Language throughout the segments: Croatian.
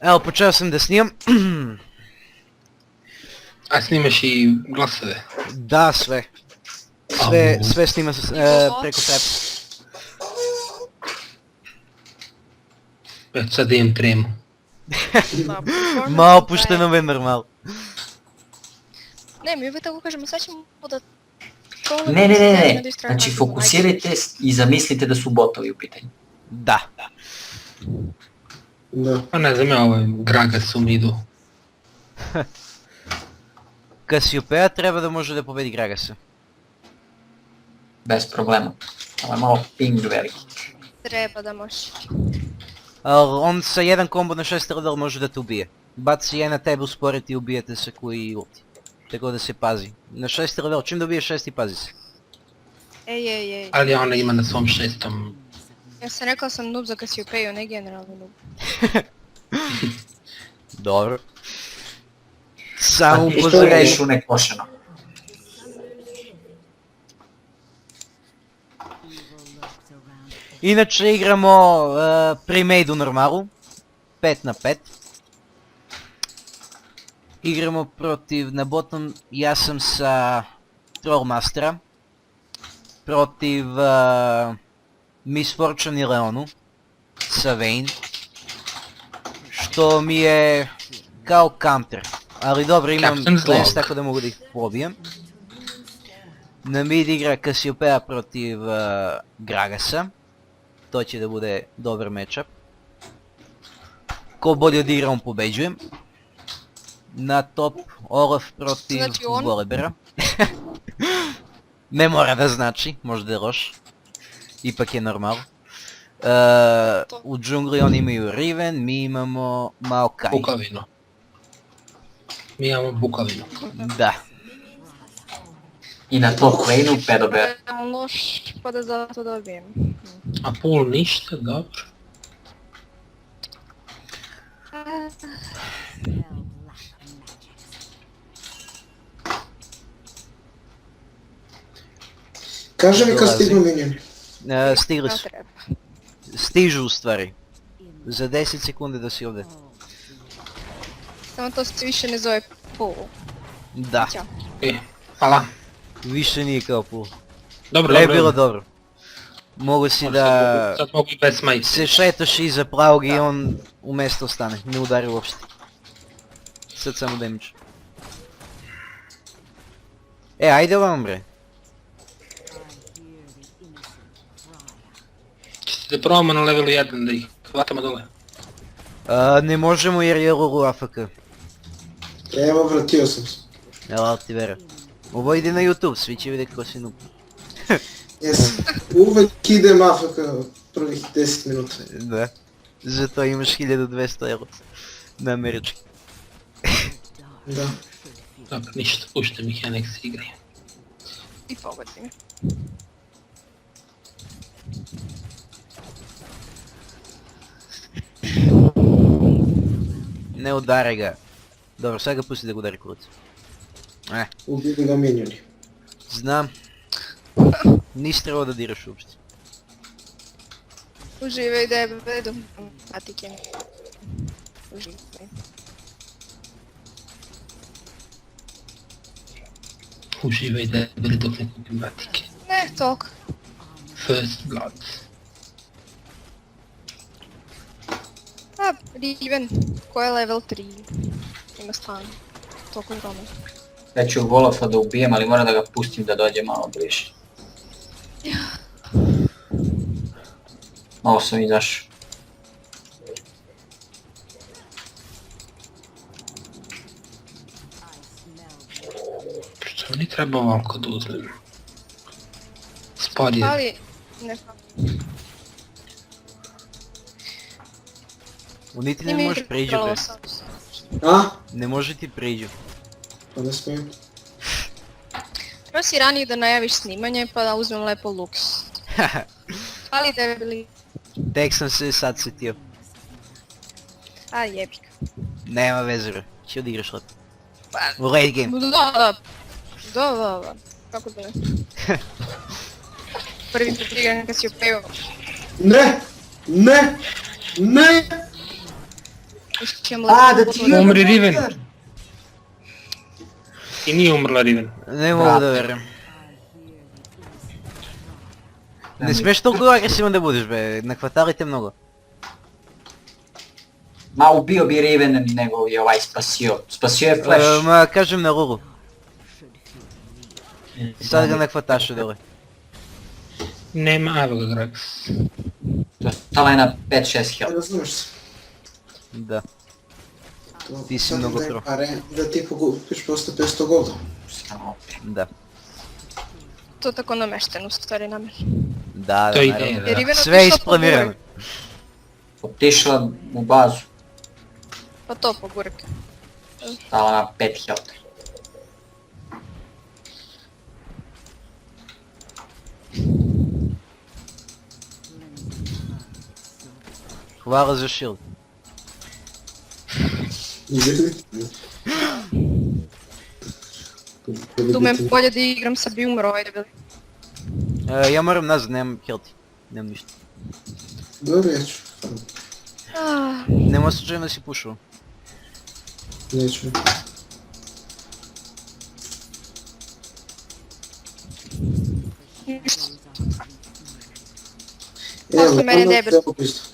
Evo, počeo sam da snimam. A snimaš i glasove? Da, sve. Sve snima preko Skype. Već sad imam tremu. Malo pušte novembar, malo. Ne, mi uvijek tako kažemo, sad ćemo da... Ne, znači fokusirajte i zamislite da su botovi u pitanju. Da. Da. Pa ne znam, ja ovaj Gragas u midu. Kasiopea treba da može da pobedi Gragasa. Bez problema. Ovo je malo ping veliki. Treba da može. On sa jedan kombo na 6 level može da te ubije. Baci je na tebe usporiti i ubijete se koji ulti. Tako da se pazi. Na 6 level, čim dobije 6 i pazi se. Ej. Ali ona ima na svom šestom. Ja sam rekao sam noob za Kasiopeju, ne generalno noob. Dobro. Samo Što upozoraj. vidiš u nekošeno? Inače igramo pre-made u normalu. 5 na 5. Igramo protiv, na bottom, ja sam sa Trollmastera. Protiv Miss Fortune i Leonu. Sa Vayne. Što mi je kao counter. Ali dobro, imam Captain's class log. tako da mogu da ih pobijem. Na mid igra Kasiopea protiv Gragasa. To će da bude dobar matchup. Ko bolje odigra, on pobeđuje. Na top Olaf protiv Znači on? Volebera. Ne mora da znači, možda je loš. Ipak je normal. U džungli oni imaju Riven, mi imamo Maokai. Bukavinu. Mi imamo bukavinu. Da. I na top lane-u Pedobear. Loš, pa da zato dobijem. A pool ništa, dobro. Kaže mi kad Dolazi. stignu minjeni. Stigli Kao su. treba. Stižu u stvari. Za 10 sekunde da si ovdje. Samo to se više ne zove pool. Da. Ćao. Hvala. Više nije kao pool. Dobro, Ne je dobro. bilo dobro. Mogu si da Sad mogu i bez smajta. se šetaš iza pravog i on u mjesto ostane. Ne udari uopšte. Sad samo damage. Ajde vam bre. Česte da probamo na levelu 1 da ih hvatamo dole. Ne možemo jer je Lulu AFK. Evo, vratio sam se. Evo ti vera. Ovo ide na YouTube, svi će vidjeti ko si noob. Jes, uvek idem AFK prvih 10 minuta. Da. Zato imaš 1200 euro. Na američki. Da. Dobro, ništa, puštam ih, ja nek se igraju. I pogodim. Ne udaraj ga. Dobro, sad ga pusti da ga udari kurac. Ubili ga minjeni. Znam. Nisi trebao da diraš uopšte. Uživaj da je bedu. Patike. Uživaj. Uživaj da bili dok ne kupim batike. Ne, toliko. First blood. A, Riven, ko je level 3. Ima stan. Toliko je tome. Ja ću Golofa da ubijem, ali moram da ga pustim da dođe malo bliže. Malo sam izašao. Što mi treba ovako da uzmem? Spod je. Ali, ne znam. Niti ne može priđu bre. A? Ne može ti priđu. Pa ne smijem. Treba si ranije da najaviš snimanje pa da uzmem lepo luks. Ali da je bili... Tek sam se sad setio. A jebik. Nema veze bre. Će odigraš lepo. Pa, U late game. Da. Kako da ne? Prvi put igram kad si upeo. Ne! Ne! Ne! Još imam A, lepo da ti potvrdu. Umri Riven. I nije umrla Riven. Ne mogu da verujem. Ne smiješ toliko agresivan da budeš be, ne hvatarite mnogo. Ma ubio bi Riven nego je ovaj spasio. Spasio je Flash. Ma kažem na Ruru. Sad ga ne hvataš dole. Nema, evo ga Gragas. Ostala je na 5-6 health. Razumeš se. Da. To Ti si sad mnogo daj pro. pare da ti pokupiš posle 500 golda. Samo opet. Da. To je tako namešteno u stvari na mene. Da, To je naravno. ideja, Jer Riven Sve je otišla po isplanirano. burek. Otišla u bazu. Pa to po burek. Ostala na 5 health. Hvala za shield. Думаем bolje da igram sa bi umro ovaj debeli. Ja moram nazad, nemam health. Nemam ništa. Dobro, ja ću. Nema slučajno da si pušao. Neću. Ništa. Evo, mene ono debel. je ubistvo.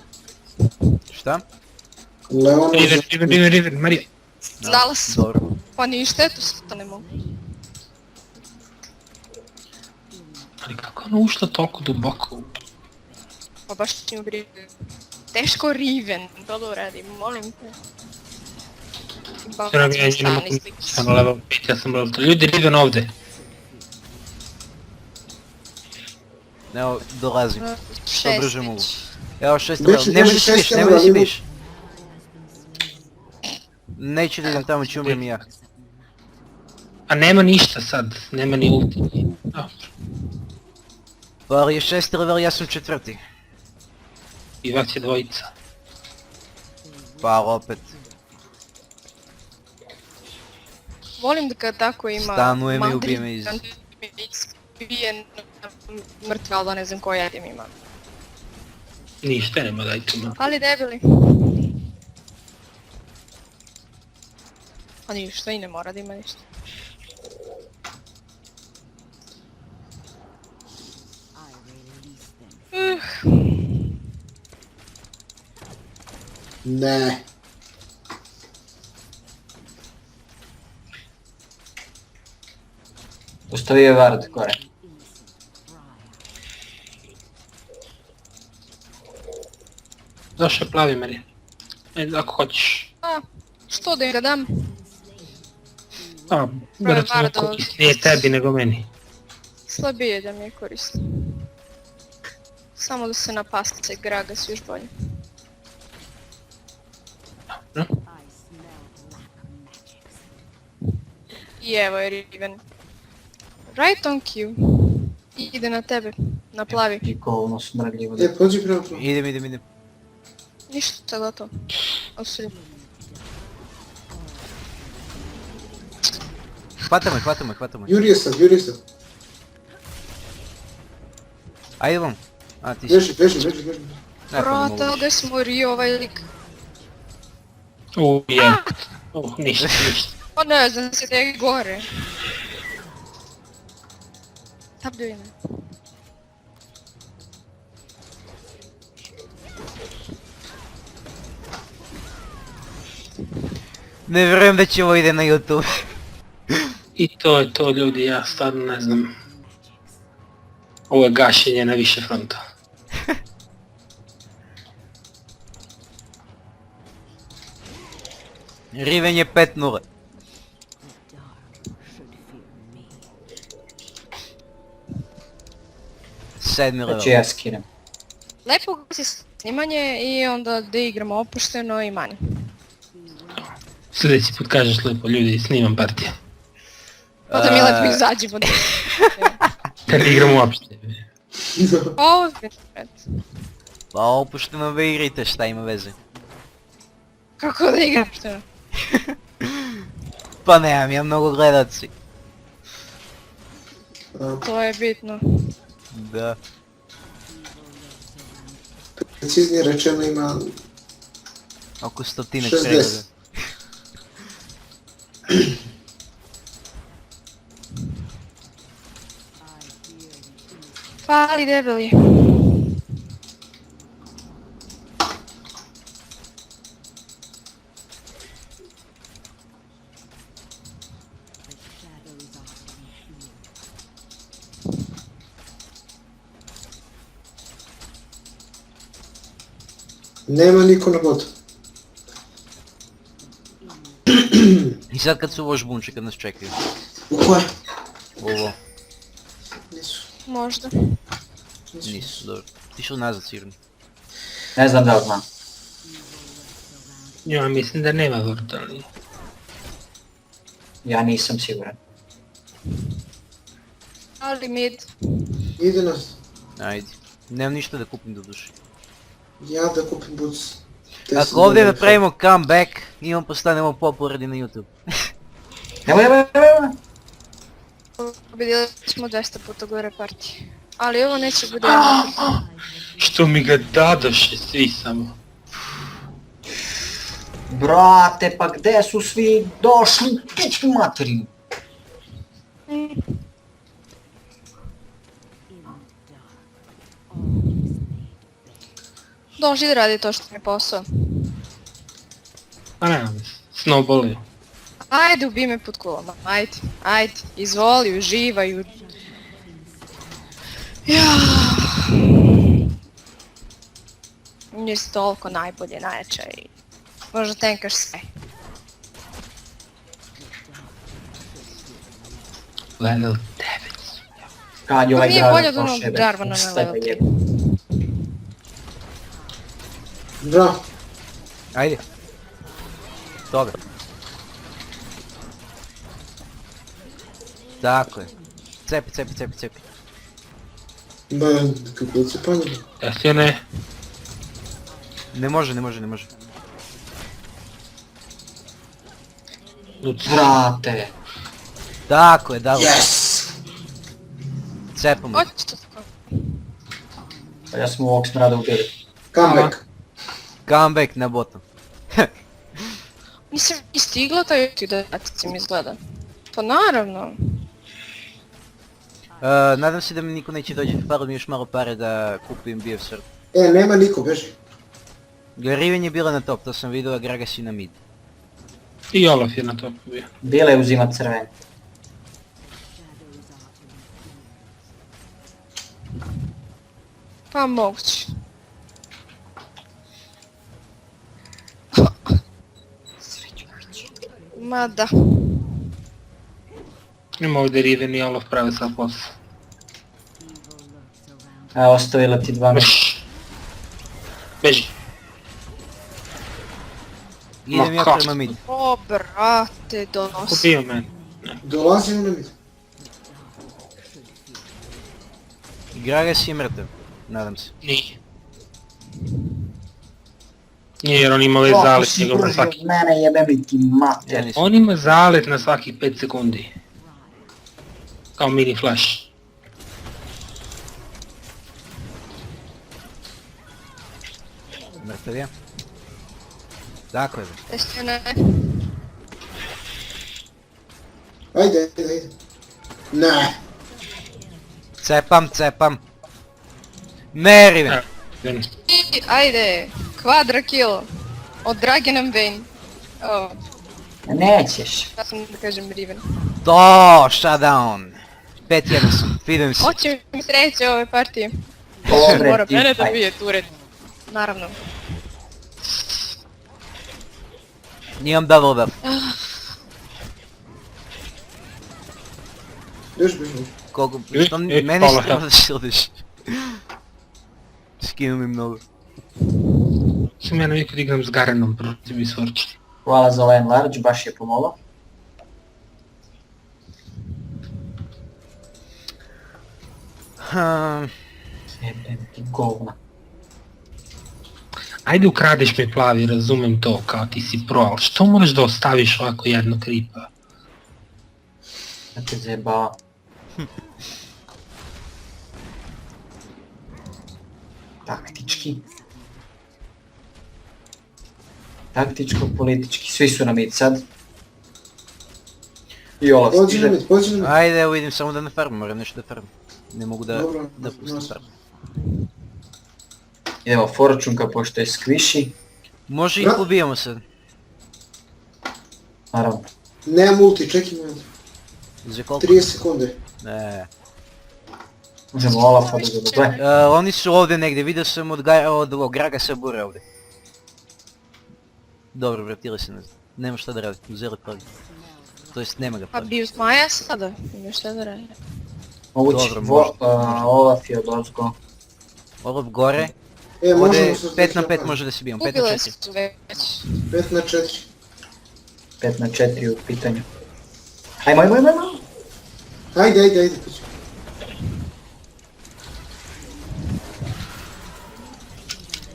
Šta? Leona Riven, Marija. Znala sam. Dobro. Pa ništa, eto to ne mogu. Ali kako ona ušla toliko duboko? Pa baš mi briga. Teško Riven, to da uradim, molim te. Sve nam ja njena sam level 5, ja sam level 3. Ljudi, Riven ovdje. Evo, dolazim. Što brže mogu. Evo 6 Beži, level. Nemoj da beži, si viš, šest nemoj da si level, viš. Neću da idem tamo, ću umrem i ja. A nema ništa sad, nema ni ulti. Dobro. Pa ali je 6 level, ja sam 4. I vas je dvojica. Pa opet. Volim da kad tako ima... Stanuje me i Madrid, ubije me iz... Ispijen mrtve, ali da ne znam koji item ima. Ništa nema da itema. Ali debeli. A ništa i ne mora da ima ništa. Ne. Ostavio je Vard gore. Došao je plavi Marija. Ajde, ako hoćeš. A, što da im ga dam? A, vjerojatno Vardo. nije tebi nego meni. Slabije da mi je korisno. Samo da se napasce Gragas još bolje. Dobro. I evo je Riven. Right on cue. I ide na tebe, na plavi. I ko ono smrdljivo da... Pođi prema prvo. Idem. Ništa gotovo. Osudim. Hvata me. Juri je sad. Ajde vam. A ti si. Beži. Ne, pa ne mogu Brate, više. gdje smo Rio ovaj lik? Je. Ništa. Pa ne znam se da je gore. Tap do ime. Ne vjerujem da će ovo ide na YouTube. I to je to ljudi, ja stvarno ne znam. Ovo je gašenje na više fronta. Riven je 5-0. Sedmi level. Znači ja skinem. Lepo si snimanje i onda da igramo opušteno i manje. Sljedeći put kažeš lepo, ljudi, snimam partije. Pa da mi lepo izađemo. Kad ne igram uopšte. Ozbiljno, bret. Pa opušteno ve igrajte, šta ima veze. Kako da igram opušteno? Pa nemam ja mnogo gledaci. To je bitno. Da. Preciznije rečeno ima Oko 100-tinec 60. pregleda. Fali debeli. Nema niko na botu. I sad kad su loš bunče kad nas čekaju. U koje? Ovo, Nisu. Možda. nisu, dobro. Ti šel nazad sigurno. Ne znam da li znam. Ja mislim da nema vrtali. Ja nisam siguran. Ali mid. Ide nas. Ajde. Nemam ništa da kupim do duše. Ja da kupim boots. Ako ovdje napravimo comeback, imam postanemo popularni na YouTube. Nemoj. Pobjedili smo 200 puta gore partije. Ali ovo neće bude jednako. Što mi ga dadoše svi samo. Brate, pa gde su svi došli? Pičku materinu. Dođi da radi to što mi je posao. Pa nema mi, snowball je. Ajde, ubij me pod kulama. Ajde, izvoli, uživaj. Nisi toliko najbolje, najjača i možda tenkaš sve. Level 9. Kad je ovaj Nije grad bolje od onog prošao, Jarvana na sebe level 3. jebe. Bravo. Ajde. Dobro. Tako je. Cepi. Ba, kako se panje? Jesi ne? Ne može. Brate. Tako je, dobro. Yes! Cepamo. Hoće to tako. Pa ja smo ovog smrada ubili. Comeback. Comeback na bottom. Nisam i stigla taj utidaci mi izgleda. Pa naravno. Nadam se da mi niko neće doći, falo mi još malo pare da kupim BF Sword. Nema niko, beži. Riven je bila na top, to sam vidio, a Gragas i na mid. I Olaf je na topu bio. Bile uzima crven. Pa moguće. Ma da. Ima ovdje Riven i Olaf prave sad posao. A ostavila ti 2 metra. Beži. Idem ja kako? prema mid. O brate, dosta. Kupio meni. Dolazimo na mid. Gragas je mrtav, nadam se. Nije. Nije jer on ima ovaj Kako zalet si njegov na brži svaki... od mene, jebem li ti Ja mater. nisam. On ima zalet na svaki 5 sekundi. Kao mini flash. Mrtav je. Tako je. Jeste ne. Ajde. Ne. Cepam. Ne, Riven. Riven. I, ajde, kvadra kill. Od Dragonom Vayne. O, Nećeš. ja sam da kažem Riven. To, shutdown. 5-1 sam, feedujem se. Hoće mi sreće ove partije. Dobre, Mora mene da teamfight. bije turet. Naravno. Nimam double buff. Beži. Koliko, što E, meni hvala, se treba da. da šildiš. Skinu mi mnogo. Sam ja navikao da igram s Garenom protiv Isvorča. Hvala za ovaj enlarge, baš je pomoglo. Jebem ti govna. Ajde ukradeš mi plavi, razumem to, kao ti si pro, ali što moraš da ostaviš ovako jedno kripa? Da te zajebava. Taktički. Taktičko, politički, svi su na mid sad. I Olaf Pođi na stiže. mid, pođi na mid. Ajde, evo idem samo da ne farmim, moram nešto da farmim. Ne mogu da Dobro, pustim nosi. farm. Idemo Forčunka pošto je skviši. Može ih ubijamo sad. Naravno. Nemam ulti, čekaj moment. Za koliko? 30 sekunde. Ne. Možemo Olafa da zadobre. Oni su ovdje negdje, vidio sam od ovog Graga Sabura ovdje. Dobro, vratili se nazad. Nema šta da radi, uzeli prvi. To jest nema ga Pa prvi. bio Maja sada, ima šta da radi. Mogući Dobro, možda. Olaf je odozgo. Olaf gore, Možemo ovdje se 5 na 5 može da se bijemo, 5 na Ubile 4. su već. 5 na 4. 5 na 4 u pitanju. Ajmo. Ajde, pođi.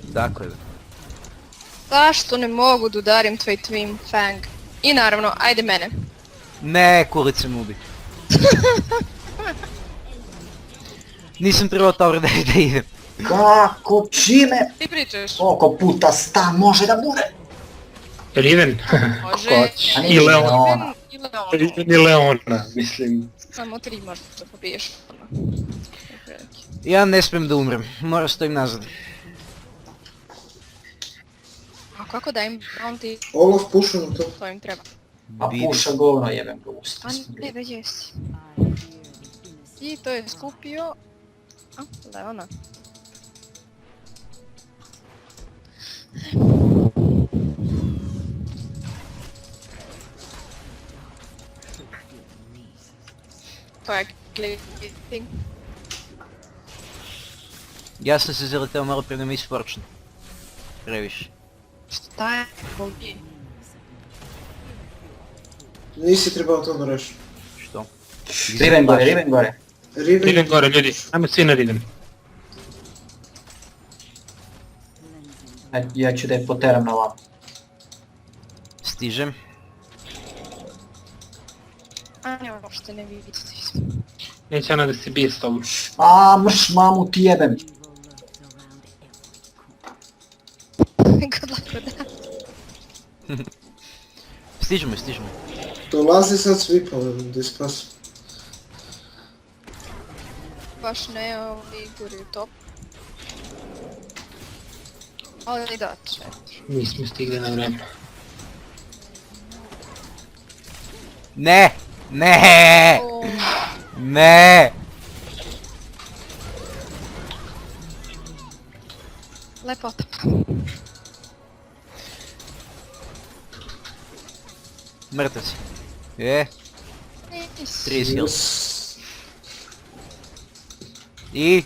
Dakle, Zašto ne mogu da udarim tvoj Twin Fang? I naravno, ajde mene. ne, kulice mu ubi. Nisam trebao tower da idem. Kako čime? Ti pričaš? Koliko puta stan može da bude? Riven? Može. Koč. A I nije Leon. Leona. I Leona. Riven i Leona, mislim. Samo 3 možda da pobiješ. Ja ne smijem da umrem, moram stojim nazad. A kako da im bounty, Olaf pušu na to. to im treba. A Vidim. puša govno jebem ga usta. A ne, već jesi. I to je skupio... A, Leona. To je gliding. Ja sam se zaleteo malo prema Misfortune. Previše. Šta je ovdje? Nisi trebao to da reši. Što? Riven gore. Riven gore, ljudi. Ajmo svi na Riven. Ja ću da je poteram na lavu. Stižem. A ne, uopšte ne vidi. Neće ona da se bije s tobom. A mrš mamu ti jebem. Good luck with that. Stižemo. Dolazi sad svi pa da spasu. Baš ne, ovi guri u top. Ali da, 4. Nismo stigli na vreme. Ne! Ne! Lepota. Mrtav si. Je, Nis. 30 health. I...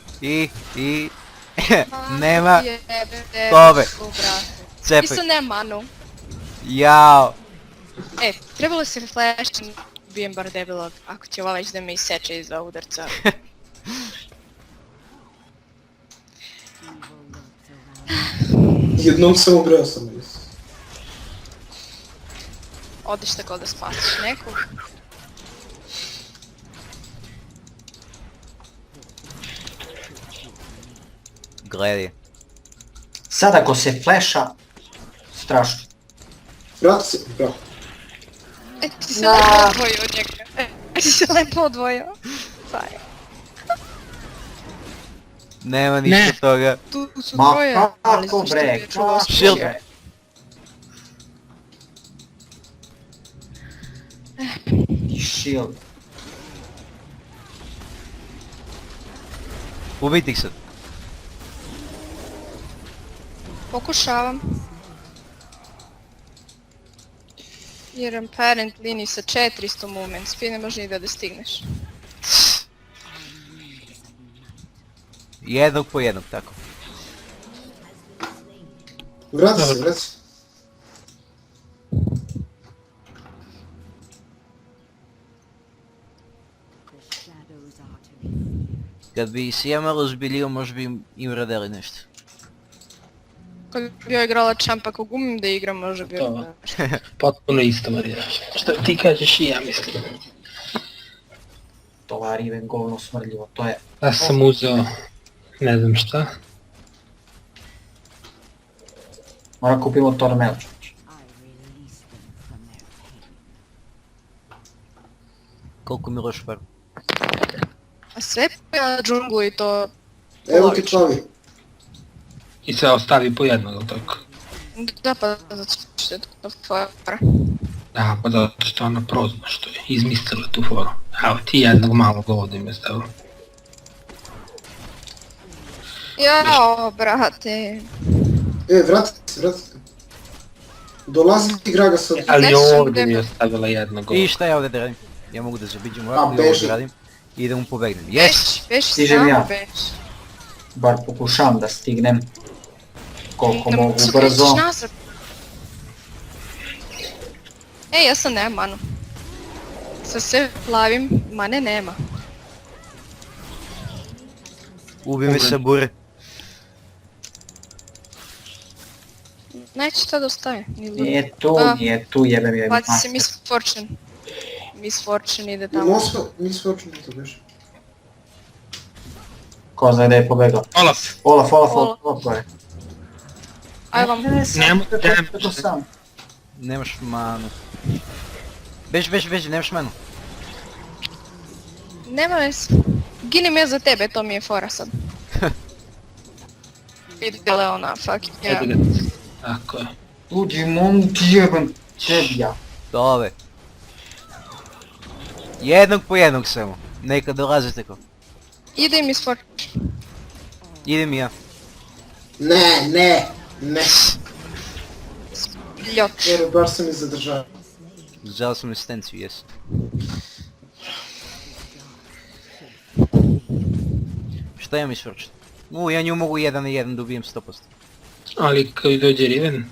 Nema Jebe, tove. brate. Cepaj. Isto nema manu. Jao. E, trebalo se flash bijem bar debelog, ako će ova već da me iseče iz dva udarca. Jednom sam ubrao sam. Odeš tako da spasiš nekog. Gledaj. Sad ako se fleša, strašno. Vrati se, bravo. E, ti se lepo odvojio od njega. Ti se lepo odvojio. Fajn. Nema ništa Ne. toga. Tu su Ma troje, ali kako zašto bre, je čuo kako Shield. bre. Ti shield. Ubiti ih sad. Pokušavam. Jer apparently ni sa 400 movement speed ne može ni da stigneš. Jednog po jednog, tako. Vrati se. Kad bi si ja malo zbilio, možda bi im radili nešto. Kad bi ja igrala champ, ako gumim da igram, može bi To. nešto. Potpuno isto, Marija. Što ti kažeš i ja mislim. To Riven govno smrdljivo, to je... Ja sam uzeo, ne znam šta. Moram kupimo torneo. Колко ми лош фар. A sve na džunglu i to... Evo ti plavi. I sve ostavi po jedno do toga. Da, pa zato što je to fora. Da, pa zato što je ona prozna što je izmislila tu foru. Evo ti jednog malog ovdje me stavila. Jao, brate. Vrati se. Dolazi ti Graga sad. Ali Ne sam ovdje mi je debil. ostavila jednog I ovdje. šta ja ovdje da radim? Ja mogu da zabiđem A, ovako i ovo beži. da radim. I da mu pobegnem. Yes! Beši Stižem samo ja. beši. Bar pokušavam da stignem koliko mogu Sutra brzo. ideš nazad. Ej, ja sam nemam manu. Sa sve plavim, mane nema. Ubi me sa bure. Neće to da ostaje. Ni ludo. Nije tu, jebem joj Baci se master. Miss Fortune. Miss Fortune ide tamo. Miss Fortune to beži. Ko zna da je pobegao. Olaf! Olaf Olaf. gore. Aj vam. Nemo, To sam. Nemaš manu. Beži, nemaš manu. Nema veze. Ginem ja za tebe, to mi je fora sad. Vidjela ona, fuck yeah. Evo ga. Tako je. Uđi momci jebem tebi ja. Dove. Jednog po jednog samo. Neka dolaze tako. Ide Miss Fortune. Idem i ja. Ne. Ljot. Evo, bar sam i zadržao. Взял sam asistenciju, jes. Šta imam isvrčiti? Ja nju mogu 1 na 1 da ubijem 100%. Ali kad dođe Riven,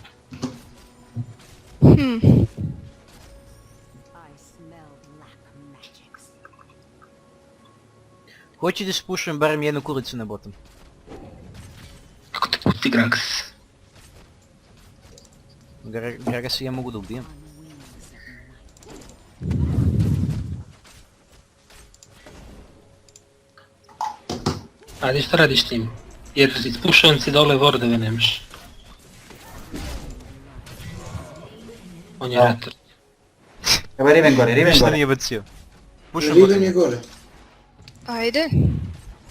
Hoće da spušujem barem jednu kulicu na bottom. kako te pusti Gragas? Gragas ja mogu da ubijem. Ajde šta radiš s njim? Jer ispušavam si dole wardove nemaš. On je Da. rator. Evo Riven gore. Ništa nije bacio. Pušujem Riven je bottom. gore. Ajde.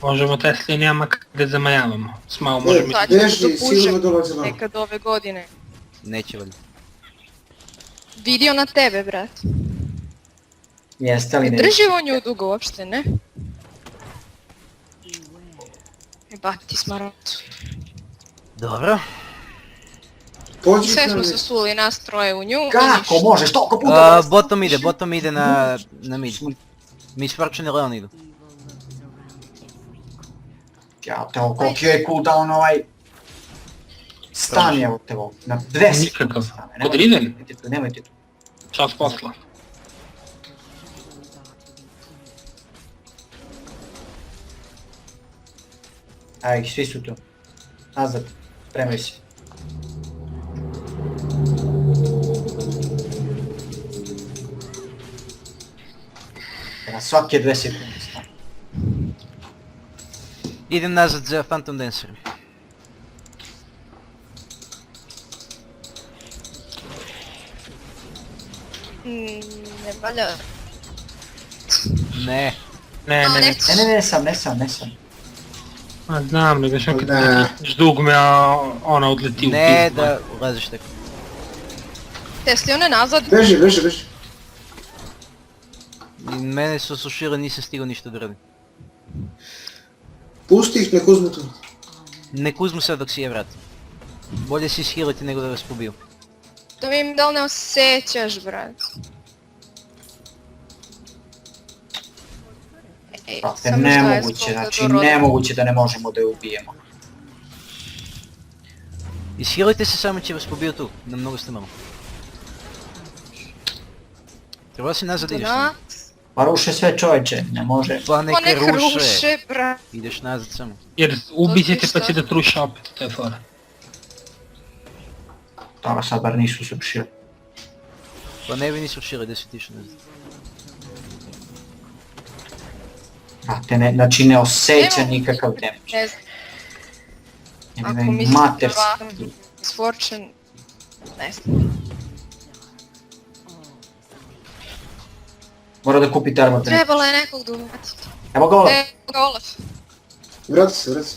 Možemo te s linijama kada zamajavamo. S malo možemo... Sad ćemo Beži, da sigurno pušem dolazi vam. nekad ove godine. Neće valjda. Vidio na tebe, brat. Jeste li ne? Drži on nju dugo uopšte, ne? Jebati smaracu. Dobro. Pođi Sve na smo mid. se suli nas troje u nju. i Kako ništa. možeš toliko puta? Bottom ide na mid. Miss Fortune i Leon idu. Ja te ovo koliki je cooldown ovaj... Stan je od tevo. Na 2 Nikakav. sekunde. Kod Riven? Nemojte tu. Čas posla. Aj, svi su tu. Nazad. Spremaj se. Na svake 2 sekunde stan. Idem nazad za Phantom Dancer. Ne valja. Ne. Ne. Ne sam. Ma znam, nego što kad Ne. ždugme, a ona odleti u Ne pizdu. da ulaziš tako. Tesli one nazad. Beži. I mene su sušile, nisam stigao ništa da radim. Pusti ih, nek uzmu tu. Nek uzmu sad dok si je vratim. Bolje si ishiliti nego da vas pobiju. To mi da li ne osjećaš, brat. Ej, Brate, samo nemoguće, šta je znači zbog da nemoguće da ne možemo da je ubijemo. Ishilite se, samo će vas pobiju tu. Na mnogo ste malo. Treba si nazad ideš. Da, Pa ruše sve čovječe, ne može. Pa ko neka nek ruše. ruše, brat. Ideš nazad samo. Jer ubit će te pa šta? će da truša opet, to je fora. Toga sad bar nisu sušili. Pa ne bi nisu šili da si tiš nazad. Brate, znači ne osjeća Evo, nikakav damage. Ne znam, Ne ako bi mislim materski. da s Fortune, ne znam. Mora da kupite armor. Trebalo je nekog da ubaciti. Evo ga Olaf. Evo ga Olaf. Vrati se, vrati se.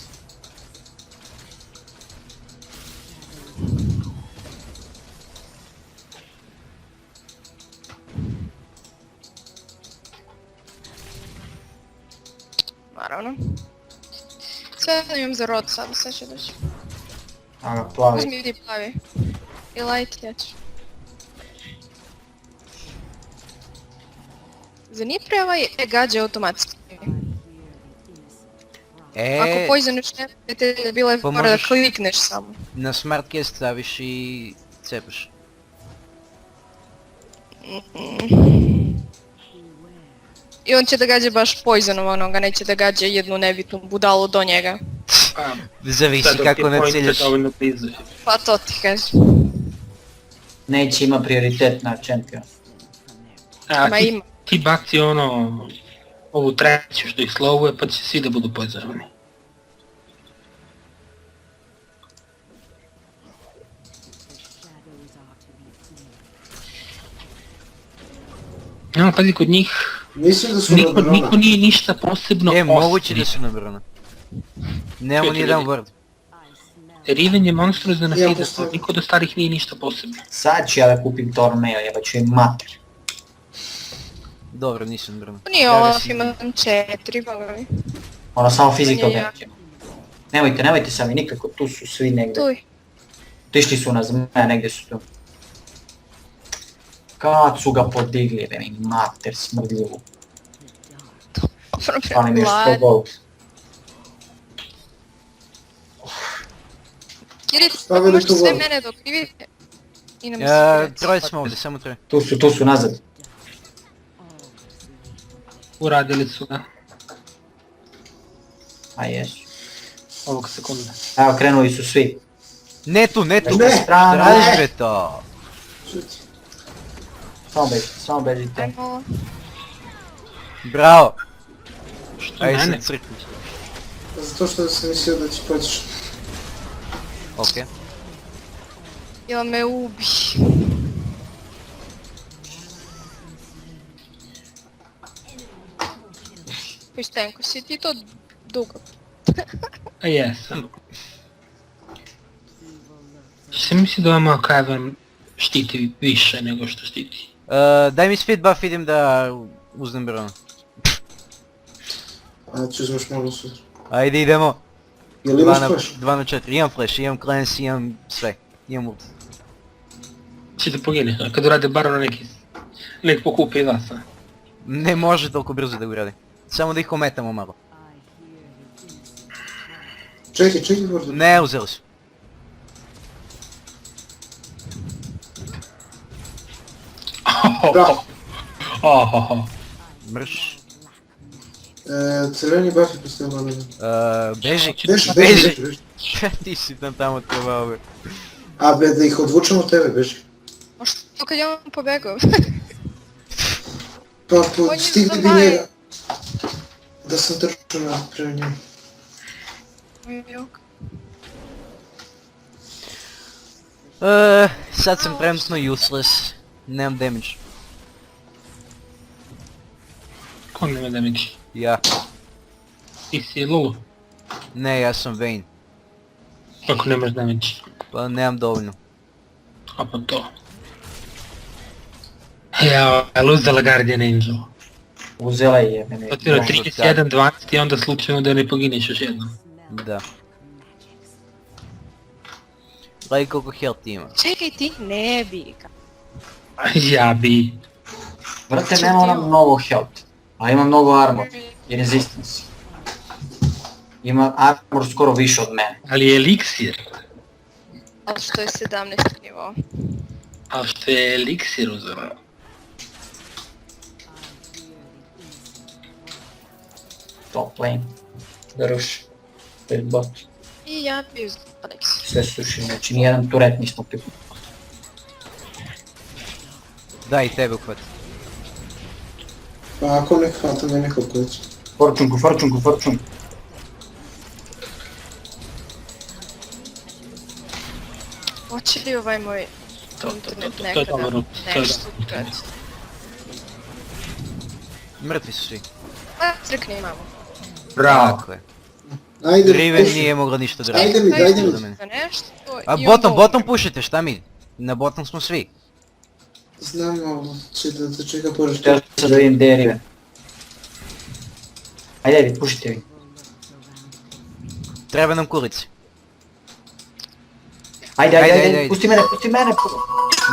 Naravno. Sve imam za rod sad, sve će doći. Aga, plavi. Uzmi vidi plavi. I light, ja ću. Za Nipre ovaj gađa automatski. Ako poisoniš neprijatelja, bila je Pa fora da možeš- klikneš samo. На смарт кест ставиш и цепаш. I on će da gađa baš poisonom onoga, neće da gađa jednu nebitnu budalu do njega. Pa, Зависи sad dok како je не point целиш. dovoljno blizu. Pa to ti kažem. Neće ima prioritet na čempion. A Ma ti, ima. ti baci ono, ovu treću što ih slovuje pa će svi da budu poizorani. No, pazi, kod njih Mislim da su niko Rodorona. nije ništa posebno Могуќе oštri. да се набрана. Нема ни еден ворд. Riven je monstruozno na Ja feed, postavim. niko do starih nije ništa posebno. Sad ću ja da kupim Torneo, jeba ću im mater. Добро, нисам набрана. To nije Olaf, imam 4, bogovi. Ono samo physical Nije damage. Nemojte sami nikako, tu su svi negde. Tuj. Tišli su na zmaja, negdje su tu. Kad su ga podigli, da mi mater smrdljivu. Fali mi još 100 gold. Kirit, Stavili ako možete tu sve vodu. mene dok vidite. I nam Троје сме овде, само троје. Tu su nazad. Uradili su ga A jesu. ovog sekunda. Evo, krenuli su svi. Не ту, не ту. Не, strana. Радиш бе то. Šuti. Samo bežite. Ajmo. Браво. Što Ајде mene? се цркнеш. Zato što sam mislio da će pođeš. Окей. Jel me ubi. Pištenko, si ti to dugo? A jesam. Se misli da vam Kavan štiti više nego što štiti? Дај ми спид баф, идем да узнем брана. A ću uzmeš malo sutra. Ајде идемо. Jel imaš flash? 2 на 4. Имам флеш, имам кленс, имам све. Имам ult. Ćete pogine, a kad urade barona nek pokupi vas. A? Не може толку брзо да го ради. Само да их ометамо мало. Čekaj, Gordon. Не, узел си. Bravo. Ohoho. Мръш. Crveni buff je postavio malo. Бежи. Beži, Beži. beži. Ти си там от това, бе. A be, da ih odvučemo od tebe, beži. A što kad je on pobegao? Pa On je stigli bi za njega. Da sam trčao na prema njemu. Jok. Sad sam trenutno useless. Nemam damage. Ko nema damage? Ja. Ti si Lulu, Ne, ja sam Vayne. ako nemaš damage. Pa nemam dovoljno. A pa to. Jao, ali uzela Guardian Angel. Uzela je mene. Otiro Možda 31, 20 i onda slučajno da ne pogineš još jednom. Да. Гледай колко хелт има. Čekaj ti, ne bi ga. Ja bi. Vrte, nema ona mnogo health. A ima mnogo armor i resistance. Ima armor skoro više od mene. Ali je eliksir. Ali što je 17 nivo. A što je eliksir uzela? Top lane. Da ruši. To je bot. I ja bi uzela Alex. Sve suši, znači nijedan turet nismo pipili. Да, и тебе ухвати. Pa ako ne hvata mene kako hoće. Forčunku. Hoće li ovaj moj To je internet dobro, to je nekada dobro, to je nešto dobro. ukrati? Mrtvi su svi. Crkni mamu. Bravo. Tako je. Ajde, Riven puši. nije mogla ništa Ajde odraditi. mi, ajde mi. Za mene. Za nešto A i bottom, onda bottom umrem. pušite, šta mi? Na bottom smo svi. Znam ovo, će da te čeka pođeš. Htio sam da vidim gdje je Riven. Ajde, pušite vi. Treba nam kurici. Ajde, Ajde, ajde, ajde, ajde, ajde. pusti mene, pusti mene.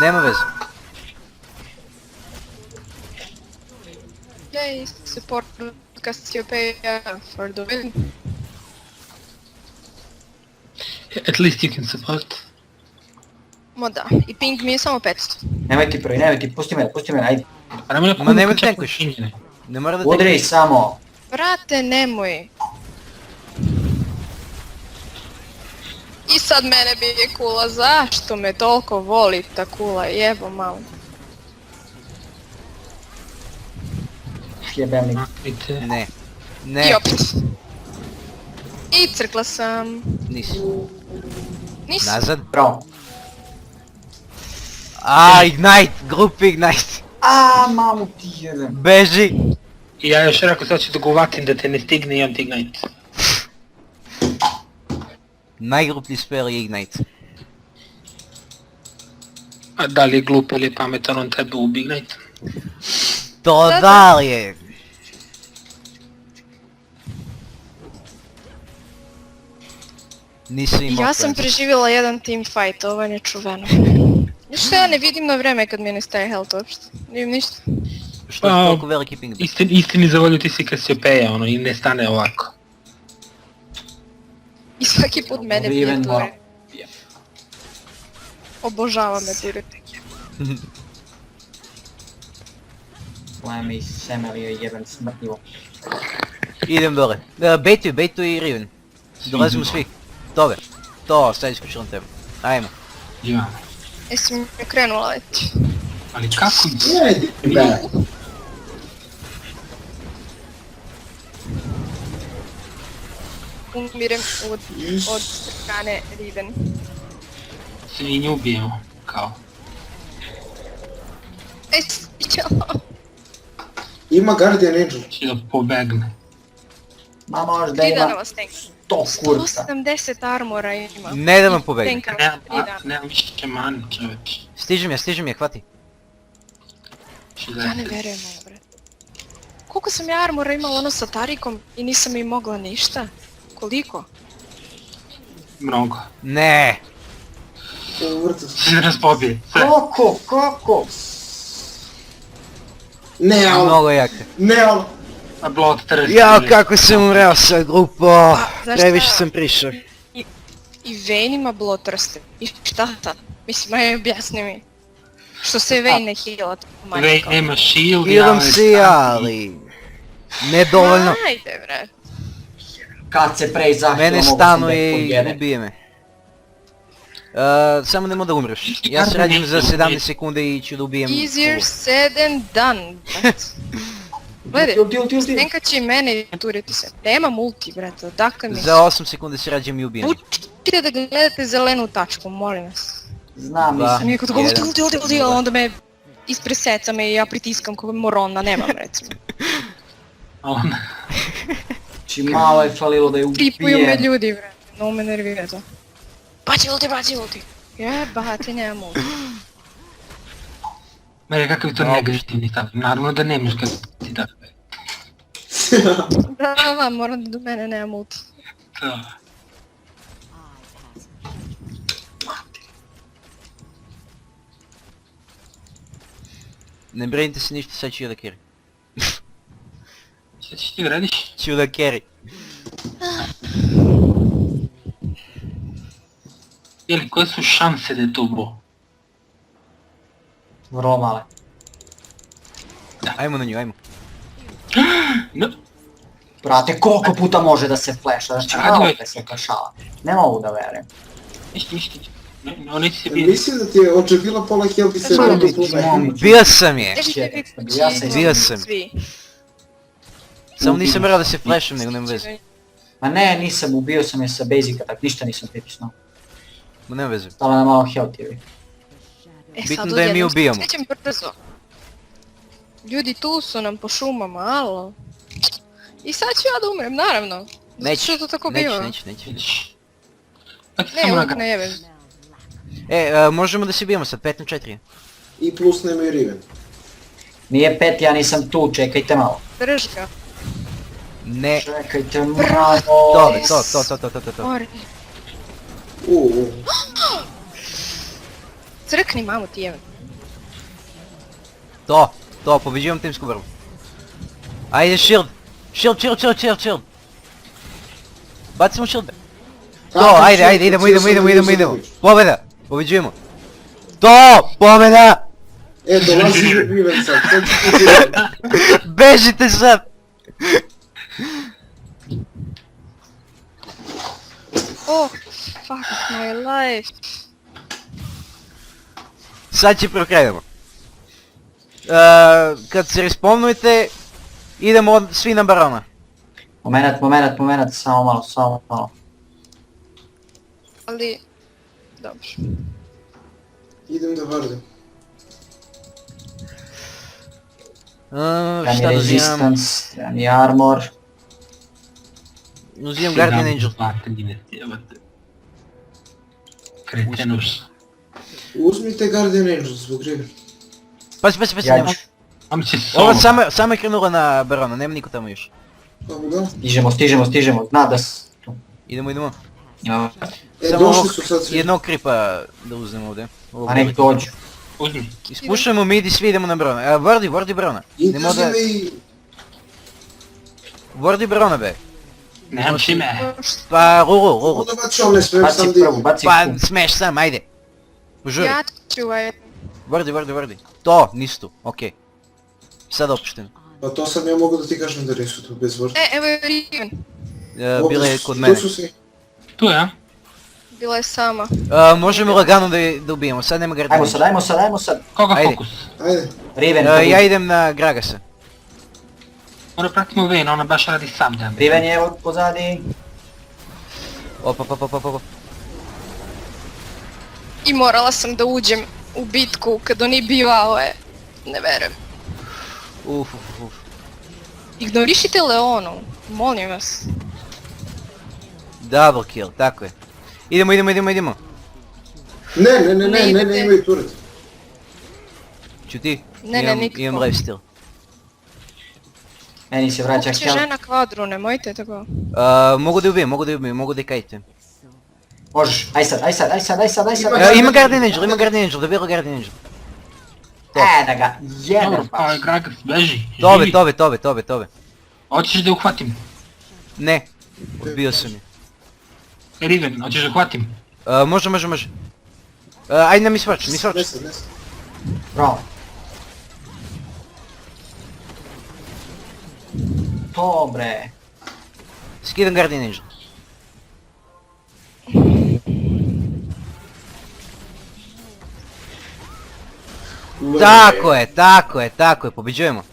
Nema veze. Yay, support Cassiopeia for the win. At least you can support. Mo da, i ping mi je samo 500. Nemoj ti prvi, nemoj ti, pusti mene, ajde. Pa nemoj Ma nemoj tankuš. tankuš. Ne mora da Udri samo. Brate, nemoj. I sad mene bije kula, zašto me toliko voli ta kula, jebo malo. Jebem li. Ne. I Ne, opet. I crkla sam. nisi. Nisam. Nazad. Bravo. Ignite! Grupi Ignite! Mamu ti jebem. Beži! I ja još rekao sad ću da ga uvatim da te ne stigne i on ti ignite. Najgruplji spell je Ignite. A da li je glup ili je pametan, on tebe ubi ignite. To Da, da li je? Nisi imao Ja sam plan. preživjela jedan team fight, ovo je nečuveno. Ništa ja ne vidim na vreme kad mi ne staje health uopšte. Ne vidim ništa. Što je toliko veliki ping? Istini za volju ti si Cassiopeia, ono, i ne stane ovako. I svaki put mene bije Riven ture. moram. Obožavam me turiti. Moje mi semelio jebem smrtljivo. Idem dole. Bejtuj i Riven. Dolazimo svi. Toga. To, sad iskuću na tebe. Ajmo. Ja. Jesam krenula već. Ali kako? Ajde, be. Umirem od strane Riven. Svi nju ubijemo, kao. Sviđalo. Ima Guardian Angel. Će da pobegne. Ma možda 3 ima dana vas tank. 100 kurca. 170 armora ima. Ne da vam pobegnem. Tanka, Nemam, 3 dana. nemam više mani, čoveč. Stižem je, hvati. Ja ne verujem ovo, bre. Koliko sam ja armora imala ono sa Tarikom i nisam im mogla ništa? Koliko? Mnogo. Ne. Vrtu. Svi nas pobije. Sve. Kako? Ne, ali. Mnogo jaka. Ne, ali. A blot trst. Jao, kako sam umreo sa grupo. Znaš Previše šta? sam prišao. I Vayne ima blotrste. I šta sad? Mislim, aj objasni mi. Što se Vayne ne heala tako manje Vej, kao? nema shield, Idem već si, stati. ali... Nedovoljno. Ajde, bre. Kad se prej zahtjeva Mene mogu sam stanu da i pobjede. ubije me. Samo nemoj da umreš. Ja se radim za 17 sekunde i ću da ubijem... Easier said than done, brat. Gledaj, Ulti. Stenka će i mene turiti se. Nema multi, brate, odakle mi Za 8 sekunde se rađem i ubijem. Učite da gledate zelenu tačku, molim vas. Znam, Dva. A nisam. mi je kod ulti, Jedan. ulti, a onda me ispred seca me i ja pritiskam kao morona, nemam recimo. A on, Či malo je falilo da je Tripuju me ubijem. ljudi, brate, no me nervira to. Baci ulti. Jebate, nemam ulti. mene kakav je to negativni stav. Naravno da nemaš kad ti da. Da, moram da do mene nemam ulti. To. Ne brinite se ništa, sad ću ja da carry. Šta ćeš ti da radiš? Ću da carry. Jeli, koje su šanse da je to bo? Vrlo male. Ajmo na nju, ajmo. No, Brate, koliko puta može da se flasha, znači Radio malo je. da se flashava. Ne mogu da verujem. ništa. No, neće se biti. Mislim da ti je očepila pola health i sve Malo do biti plume. momi. Bio sam je! Držite vi Ja sam- Bio sam. Svi. Samo nisam morao da se flasham, nego nema veze. Ma ne, nisam, ubio sam je sa basica, tak ništa nisam pritisnuo. Ma nema veze. Stala na malo health ili. Bitno da je mi odjednom ubijamo. Srećem brzo. Ljudi tu su nam po šumama, alo. I sad ću ja da umrem, naravno. Zato što to tako biva. Neće. Pa ti Ne, samo uvijek nagra... ne jebem. Možemo da se bijemo sad, 5 na 4. I plus nemaju Riven. Nije 5, ja nisam tu, čekajte malo. Drž ga. Ne, Čekajte malo. to. Mori. Crkni mamu ti jebem. To, победим timsku borbu. Ajde, shield. Shield. Bacimo shield. To, ajde, idemo. Pobjeda, pobeđujemo. To, pobjeda! Dolazi Riven sad, sad ću ti Riven. Bežite sad! Oh, fuck my life. Sad će prokrenemo. Kad se respawnujete, idemo svi na barona. Moment, samo malo. Ali... Dobro. Idem da vardim. Treba mi Šta da uzimam? resistance, treba mi armor. Uzimam Guardian Angel. Kretenus. Uzmite Guardian Angel zbog Riven. Pazi, Ja nema. ću. Am se Ova solo. samo je krenula na barona, nema niko tamo još. Kako da? Stižemo, zna da s... tu. Idemo. Ja. Samo Došli ovog su sad svi. jednog kripa da uzmemo ovdje. Ovog A nek velika. dođu. Uzmi. Ispušujemo mid i svi idemo na barona. Wardi barona. Nemo da... Intenzivni... Wardi barona be. Nemam čime. Pa Ruru. Onda baci on ne smem Baci sam prvu, da... baci Pa prvu. smeš sam, ajde. Požuri. Ja ću Wardi. To, nisu tu, okej. Sad opušteno. Pa to sam ja mogu da ti kažem da nisu tu bez vrta. evo je Riven. Bila je kod mene. Tu su svi. Tu je, a? Bila je sama. Možemo lagano da ubijemo, sad nema Guardian Angel. Ajmo sad. Koga Ajde. fokus? Ajde. Riven, Ja idem na Gragasa. Mora pratimo Vayne, ona baš radi sam da. Riven je evo pozadi. Opa. I morala sam da uđem u bitku kad oni bivao je. Ne verujem. Uf. Ignorišite Leonu, molim vas. Double kill, tako je. Idemo. Ne, idete. imaju turret. Čuti? Ne, nikako. Imam lifesteal. Meni se vraća Uopće health. žena kvadru, nemojte tako. Mogu da ubijem, mogu da kajte. Možeš, aj sad. Ima Guardian Angel, da bilo Guardian Angel. Da ga jebem Dobro, pa baš. Gragas, beži. Tove. Živi. Hoćeš da uhvatim? Ne, odbio sam je. Riven, hoćeš da uhvatim? Može. Ajde na mi svač. Ne sad. Bravo. Dobre. Skidam Guardian Angel. Tako je, pobeđujemo.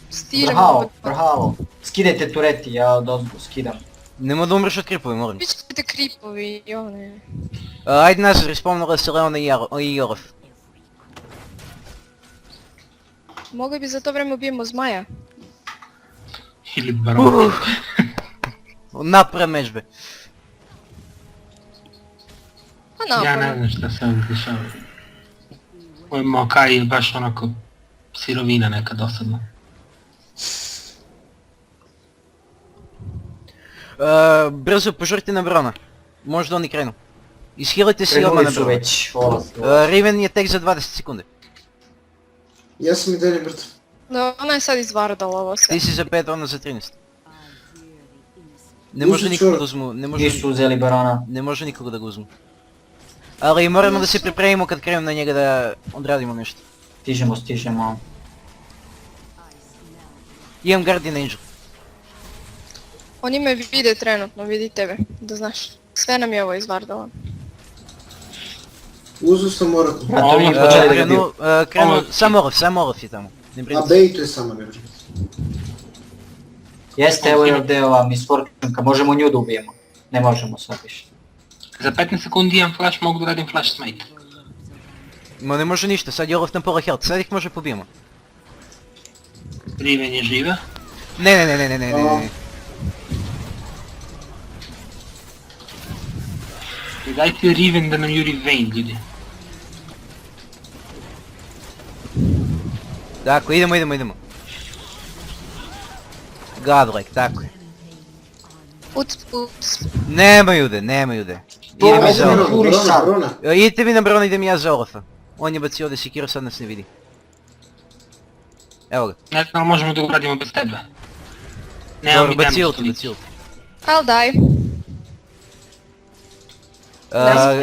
Stižemo. Bravo. Skidajte tureti, ja odozgo skidam. Nemo da umreš od kripovi, molim. Vi ćete kripovi i one. Ajde nazad, respawnala se Leona i Olaf. Mogli bi za to vreme ubijemo zmaja. Ili baron. Napred međbe. Pa Ja ne napravim. znam šta se ovdje dešava. Moj Maokai je baš onako sirovina neka dosadna. Brzo požurite na barona. Možda oni krenu. Ishilajte se i odmah Krenuli na su barona. već. Riven je tek za 20 sekunde. Ja sam i dalje mrtav. No, ona je sad izvardala ovo sve. Ti si za 5, ona za 13. Ne može nikoga da uzmu, Nisu uzeli barona. ne može nikoga da ga uzmu. Ali moramo da se pripremimo kad krenemo na njega da odradimo nešto. Stižemo. Imam Guardian Angel. Oni me vide trenutno, vidi tebe, da znaš. Sve nam je ovo izvardala. Uzu sam oraku. Brate, mi počeli da ga bio. Krenu, sam Olaf je tamo. Ne A brinite. bejtu je samo ne brinite. Jeste, evo je ovdje ova Miss Fortune, možemo nju da ubijemo. Ne možemo sad više. Za 15 sekundi imam flash, mogu da radim flash smite. Ma ne može ništa, sad je Olaf na pola health, sad ih može pobijemo. Riven je živa. Ne. I dajte Riven da nam juri Vayne, ljudi. Tako, idemo. Godlike, tako je. Ups. Nemaju da. Idem Ajde, i za Brona, Olafa. Brona. Idite vi na Brona, idem ja za Olafa. On je bacio ovdje Sekiro, sad nas ne vidi. Evo ga. Ne znam, ali možemo da uradimo bez tebe. Dobro, mi bacio damage ti. I'll die.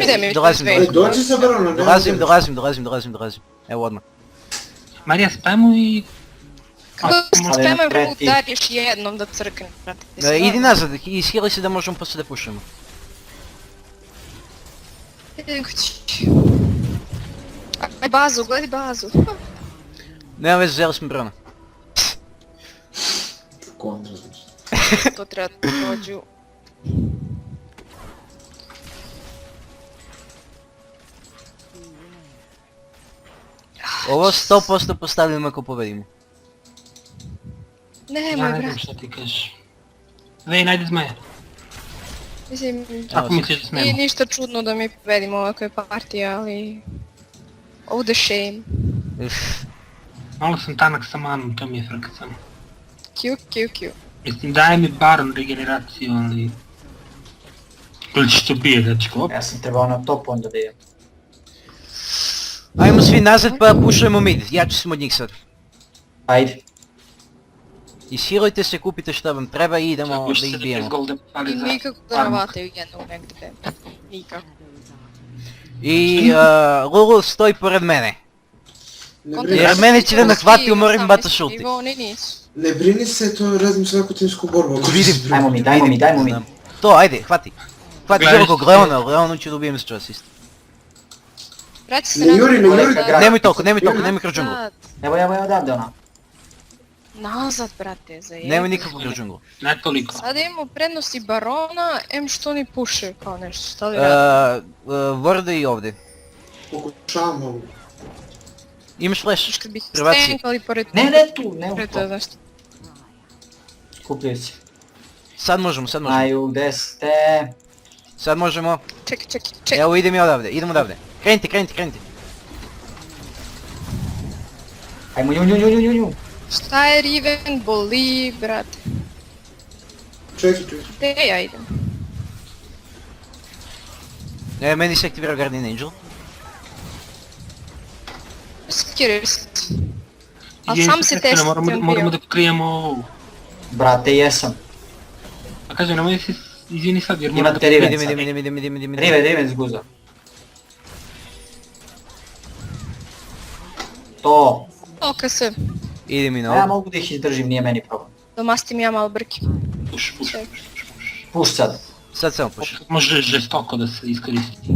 Idem Dolazim. još Aj, dođi sa Brona, ne. Dolazim. Evo odmah. Marija, spamu i... Kako možda spremaj treti. vult dariš jednom da crkne, brate. Idi nazad, ishili se da možemo poslije da pušamo. Aj bazu, gledaj bazu. Nema veze, zeli smo Brona. Kontra, znači. To treba da prođu. Ovo 100% postavljamo ako pobedimo. Ja Nemoj, ne znam brate. šta ti kažeš. Vayne, ajde zmaja. Mislim, Ako misliš da nije smemo. ništa čudno da mi pobedimo ovakve partije, ali... Oh the shame. Malo sam tanak sa manom, to mi je frka samo. Q. Mislim, daje mi Baron regeneraciju, ali... Ili će to bije, dečko, op. Ja sam trebao na top onda da idem. Ajmo svi nazad pa pušujemo mid, jači smo od njih sad. Ajde. Ishilujte se, kupite šta vam treba i idemo Još da ih 70 bijemo. golda pali I za... nikako da navataju jednog negdje. Nikako. I Lulu stoji pored mene. Ne Kontra- brini, Jer mene će da me hvati, Svi, moram sam bata mislim, šuti. i Oni nisu. ne brini se, to radim svaku timsku borbu. ako Vidim. se zbrini. Dajmo mi. Znam. To, ajde, hvati. Hvati Gledaj drugog se. Leonu ću da ubijem s čas isto. Vraći se Ne nazad. juri, ne juri. Nazad. Nemoj toliko, nemoj kroz džunglu. Nazad. Evo odavde ona. Nazad, brate, zajebi. Nemoj nikako kroz džunglu. Ne toliko. Sada imamo prednosti Barona, em što oni puše kao nešto, šta li radi? Vorda i ovdje. Pokušavam ovo. Imaš flash? Što bi Prebaci. stenkali pored... Ne tu, ne u Pored, to. znaš, Skupljaju se. Sad možemo. Aju, gde ste? Sad možemo. čekaj. Evo idem ja odavde, idemo odavde. Krenite. Ajmo nju. Šta je Riven, boli, brate. Čekaj. Gde ja idem? Meni se aktivira Guardian Angel. Skirist. A Idem sam sa se Stefana, testi moramo bio. da pokrijemo ovu. Brate, jesam. A kažem, nemoj se izvini sad jer moram da... Imate Riven sad. Idem. Riven zguza. To. Oka se, Idem i na Ja ovo. mogu da ih izdržim, nije meni problem. domastim ja malo brke. Puš. Puš sad. Sad samo puši. Može žestoko da se iskoristi.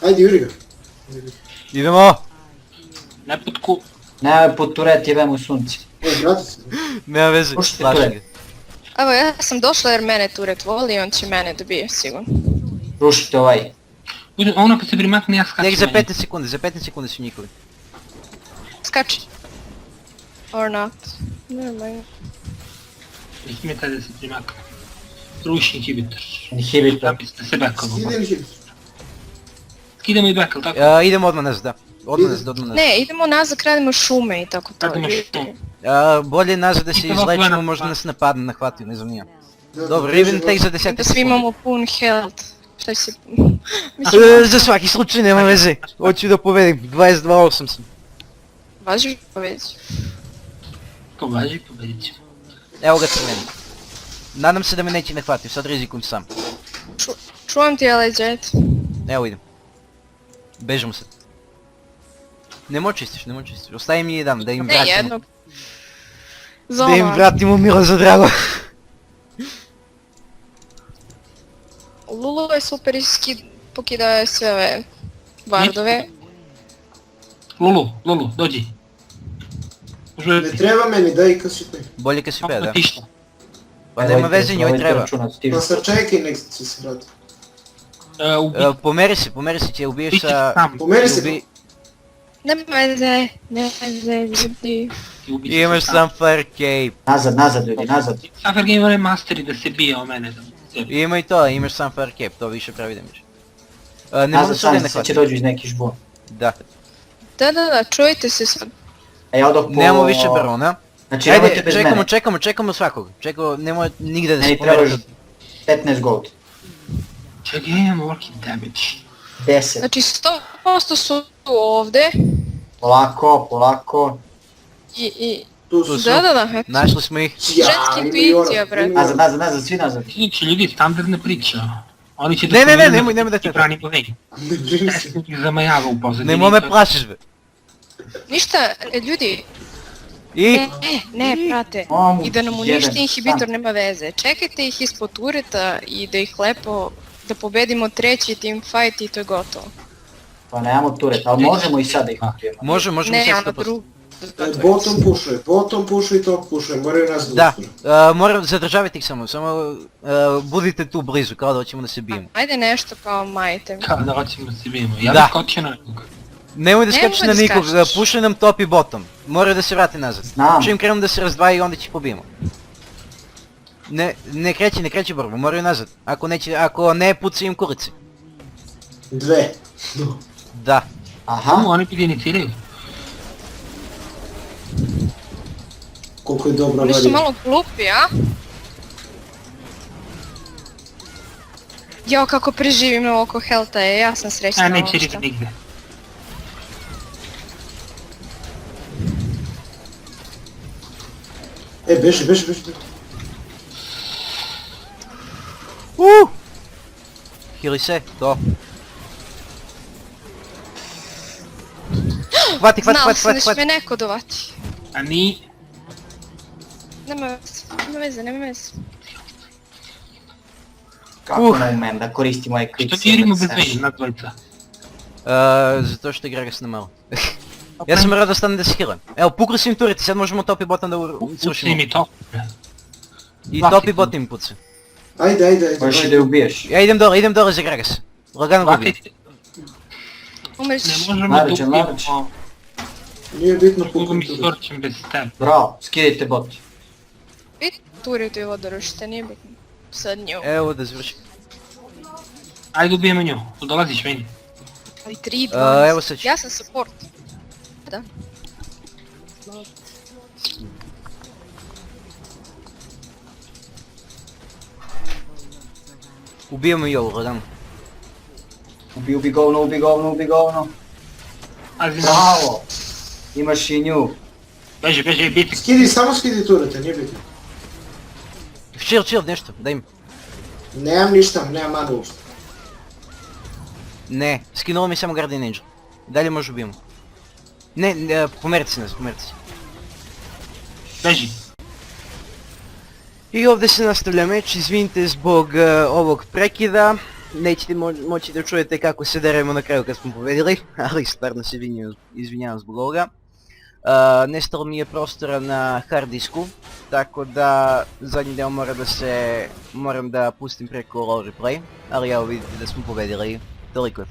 Ajde, juri ga. Idemo! Ne potku... Ne, pod turet jebem u sunci. Vrati se. Nema veze, Pušite plašim turet. ga. Evo ja sam došla jer mene Turet voli i on će mene dobije sigurno. Rušite ovaj. Ono kad se primakne ja skačem. Nek za na njega. 15 sekundi su njihovi. Skači. Or not. Nevermind. Ne taj da se primakne. Ruši inhibitor. Da Inhibitor. biste se bekovo. Idem hit. Skidamo i back, ali tako? Idemo odmah nazad, da. Odmah nazad. Ne, idemo nazad, kradimo šume i tako to. Radimo ljudi. šume. Bolje nazad da se I to ovako izlečimo, na- možda nas napadne, nahvatio, ne znam nija. Da, Dobro, da, Riven da, tek za Da 10 svi sekundi. imamo pun health. Šta će se... Mislim, Za svaki slučaj nema veze. Hoću da povedem, 22-8 sam. važi povedi. Považi, pobedit ćemo. Evo ga crveni. Nadam se da me neće nahvatiti, sad rizikujem sam. Čuvam ti Jet. Evo idem. Bežimo sad. Nemoj čistiš. Ostaje mi jedan, da im Ne vratimo. jednog. Da im Zona. vratimo milo za drago. Lulu je super pokidao sve ove vardove. Lulu, dođi. Ne treba meni, daj kasitne. Bolje kad si peo, da. Kako ti šta? Pa nema veze, njoj treba. Pa sad čekaj, nek će se vrati. Ubi... Pomeri se, će ubiješ Biće sa... sam. Pomeri se. ubi- Nema veze, ljudi. Ti ubiće Imaš se sam Fire Cape. Nazad ljudi, nazad. Suffer Gamer masteri da se bije o mene. Ima i to, imaš sam Fire Cape, to više pravi damage. Ne mogu Nazad se ovdje sami, ne sad će hvati. dođu iz neki žbun. Da. Da, čujte se sad. Ja odoh po... Nemamo više barona. Znači nemojte Ajde, bez čekamo, mene. čekamo svakog. Nemoj nigde da se Meni trebaš pomerite. 15 gold. Čekaj, ja imam working damage. 10. Znači 100% su ovdje. Polako. I... Tu Tu su. su. Da, eto. Našli smo ih. Ženska intuicija, brate. Nazad, svi nazad. Znači ljudi, standardna priča. Oni će Ne, pomenuti nemoj da te ti brani po vegi. Ne brini Ja se. sam ih zamajava u pozadini. Nemoj me plašiš be. Ništa, ljudi, I? ne, brate. Mamu, I da nam jedan, uništi inhibitor sam. nema veze. Čekajte ih ispod tureta i da ih lepo, da pobedimo treći team fight i to je gotovo. Pa nemamo turet, ali možemo i sad da ih ubijemo. Možemo Ne, sad ono 100%. drugo. Bottom pušuj, top pušuj, moraju nas Da, uspore. moram zadržavati ih samo budite tu blizu, kao da hoćemo da se bijemo. Ajde nešto kao majte. Kao da hoćemo da se bijemo. Ja Da. bih skočio na nekog. Nemoj da Nemoj skačeš da na nikog, skačeš. pušaj nam top i bottom. Moraju da se vrate nazad. Znam. Čim krenu da se razdvaja i onda će pobijemo. Ne kreći borbu, moraju nazad. Ako ne puci im kulice. Dve. Da. Aha, Oni bi iniciraju. Koliko je dobro Oni su valjeno. malo glupi, a? Jao, kako preživim oko Helta je, ja sam srećna A ovo neće što. ići nigde. Beži. Hili se, to. Hvati. Znala sam da će me neko dovati. A ni... Nema veze. kako ne umem da koristim ovaj quick Što ti jedimo bez save. vegi, na dvojica? Zato što igra ga se na malo. Ja sam morao da stanem da se healam. Evo, pukli su im tureti, sad možemo top i bottom da Ucni srušimo. mi to. I Hvati top i tu. bot im puca. Ajde. Možeš i da je ubiješ. Ja idem dole za Gragas. Lagano ga ubijem. Hvati, Umreć. ne možemo da Naručen. ubijemo. Nije bitno Mogu koliko mi tu. skorčim bez tebe. Bravo, skidajte bot. Bit turetu i vodorušite, nije bitno. Sad nju. Evo da završim. Ajde ubijemo nju. Dolaziš meni. Ali 3-2. Evo sad ću. Ja sam support. Da. Ubijemo i ovo, lagano. Ubi govno. Pazi na... Bravo. Imaš i nju. Beži, biti. Samo skidi turete, nije bitno. Chill, nešto, daj mi. Nemam ništa, nemam manu uopšte. Ne, skinulo mi samo Guardian Angel. Dalje može ubijemo. Ne, pomerite se. Beži. I ovdje se nastavlja meč, izvinite zbog ovog prekida. Nećete moći da čujete kako se deremo na kraju kad smo pobedili, ali stvarno se izvinjavam zbog ovoga. Nestalo mi je prostora na hard disku, tako da zadnji deo moram da pustim preko low replay, ali evo vidite da smo pobedili, toliko je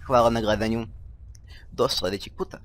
hvala na gledanju, do sljedećeg puta.